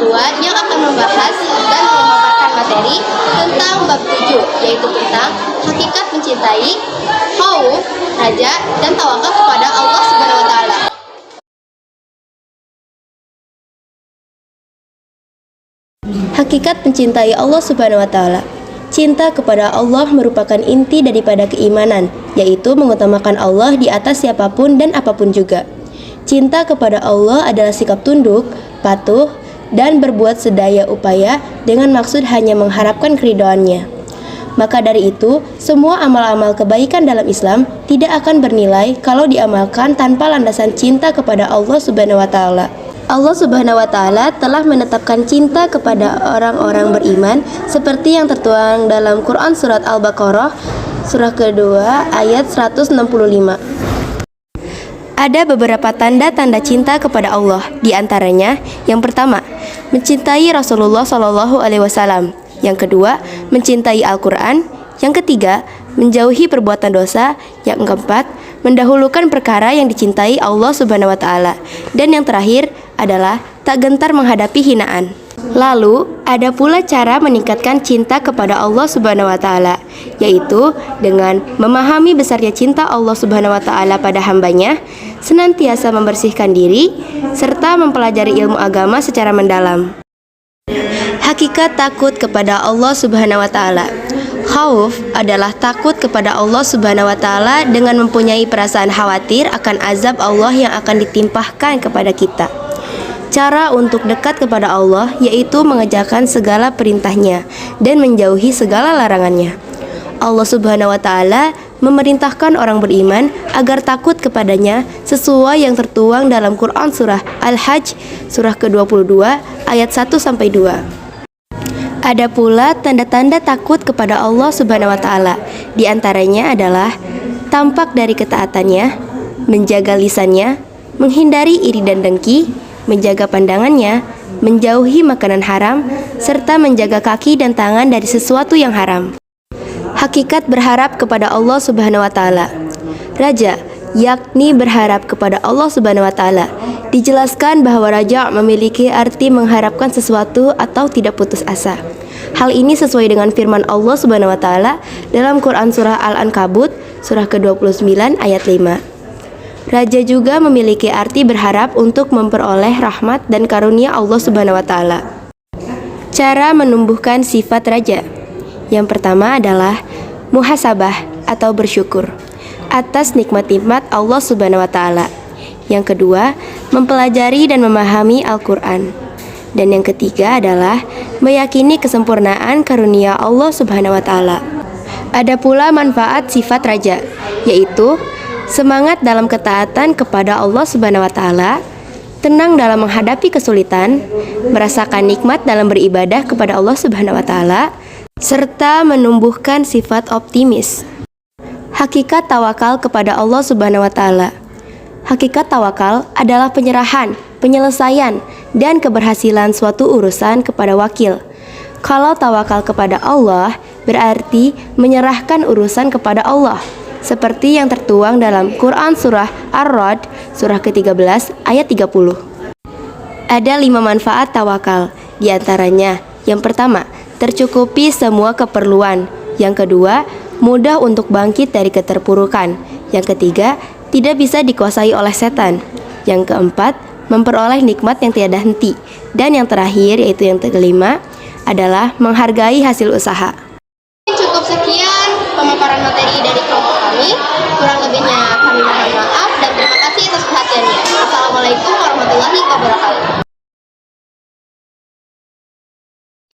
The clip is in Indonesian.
kedua yang akan membahas dan memaparkan materi tentang bab 7, yaitu tentang hakikat mencintai, khauf, raja, dan tawakal kepada Allah Subhanahu wa taala. Hakikat mencintai Allah Subhanahu wa taala. Cinta kepada Allah merupakan inti daripada keimanan, yaitu mengutamakan Allah di atas siapapun dan apapun juga. Cinta kepada Allah adalah sikap tunduk, patuh, dan berbuat sedaya upaya dengan maksud hanya mengharapkan keridhoannya. Maka dari itu, semua amal-amal kebaikan dalam Islam tidak akan bernilai kalau diamalkan tanpa landasan cinta kepada Allah Subhanahu wa taala. Allah Subhanahu wa taala telah menetapkan cinta kepada orang-orang beriman seperti yang tertuang dalam Quran surat Al-Baqarah surah kedua ayat 165. Ada beberapa tanda-tanda cinta kepada Allah. Di antaranya, yang pertama, mencintai Rasulullah Shallallahu alaihi wasallam. Yang kedua, mencintai Al-Qur'an. Yang ketiga, menjauhi perbuatan dosa. Yang keempat, mendahulukan perkara yang dicintai Allah Subhanahu wa taala. Dan yang terakhir adalah tak gentar menghadapi hinaan. Lalu, ada pula cara meningkatkan cinta kepada Allah Subhanahu wa taala, yaitu dengan memahami besarnya cinta Allah Subhanahu wa taala pada hambanya, senantiasa membersihkan diri, serta mempelajari ilmu agama secara mendalam. Hakikat takut kepada Allah Subhanahu wa taala. Khauf adalah takut kepada Allah Subhanahu wa taala dengan mempunyai perasaan khawatir akan azab Allah yang akan ditimpahkan kepada kita. Cara untuk dekat kepada Allah yaitu mengerjakan segala perintahnya dan menjauhi segala larangannya. Allah Subhanahu wa taala memerintahkan orang beriman agar takut kepadanya sesuai yang tertuang dalam Quran surah Al-Hajj surah ke-22 ayat 1-2. Ada pula tanda-tanda takut kepada Allah Subhanahu wa taala. Di antaranya adalah tampak dari ketaatannya, menjaga lisannya, menghindari iri dan dengki, menjaga pandangannya, menjauhi makanan haram, serta menjaga kaki dan tangan dari sesuatu yang haram. Hakikat berharap kepada Allah Subhanahu wa taala. Raja, yakni berharap kepada Allah Subhanahu wa taala. Dijelaskan bahwa raja memiliki arti mengharapkan sesuatu atau tidak putus asa. Hal ini sesuai dengan firman Allah Subhanahu wa taala dalam Quran surah Al-Ankabut surah ke-29 ayat 5. Raja juga memiliki arti berharap untuk memperoleh rahmat dan karunia Allah Subhanahu wa taala. Cara menumbuhkan sifat raja. Yang pertama adalah muhasabah atau bersyukur atas nikmat-nikmat Allah Subhanahu wa taala. Yang kedua, mempelajari dan memahami Al-Qur'an. Dan yang ketiga adalah meyakini kesempurnaan karunia Allah Subhanahu wa taala. Ada pula manfaat sifat raja, yaitu semangat dalam ketaatan kepada Allah Subhanahu wa taala, tenang dalam menghadapi kesulitan, merasakan nikmat dalam beribadah kepada Allah Subhanahu wa taala, serta menumbuhkan sifat optimis. Hakikat tawakal kepada Allah Subhanahu wa taala. Hakikat tawakal adalah penyerahan, penyelesaian, dan keberhasilan suatu urusan kepada wakil. Kalau tawakal kepada Allah berarti menyerahkan urusan kepada Allah, seperti yang tertuang dalam Quran surah Ar-Ra'd surah ke-13 ayat 30. Ada 5 manfaat tawakal. Di antaranya, yang pertama, tercukupi semua keperluan. Yang kedua, mudah untuk bangkit dari keterpurukan. Yang ketiga, tidak bisa dikuasai oleh setan. Yang keempat, memperoleh nikmat yang tiada henti. Dan yang terakhir, yaitu yang kelima, adalah menghargai hasil usaha. Cukup sekian pemaparan materi dari kelompok kami. Kurang lebihnya kami mohon maaf dan terima kasih atas perhatiannya. Assalamualaikum warahmatullahi wabarakatuh.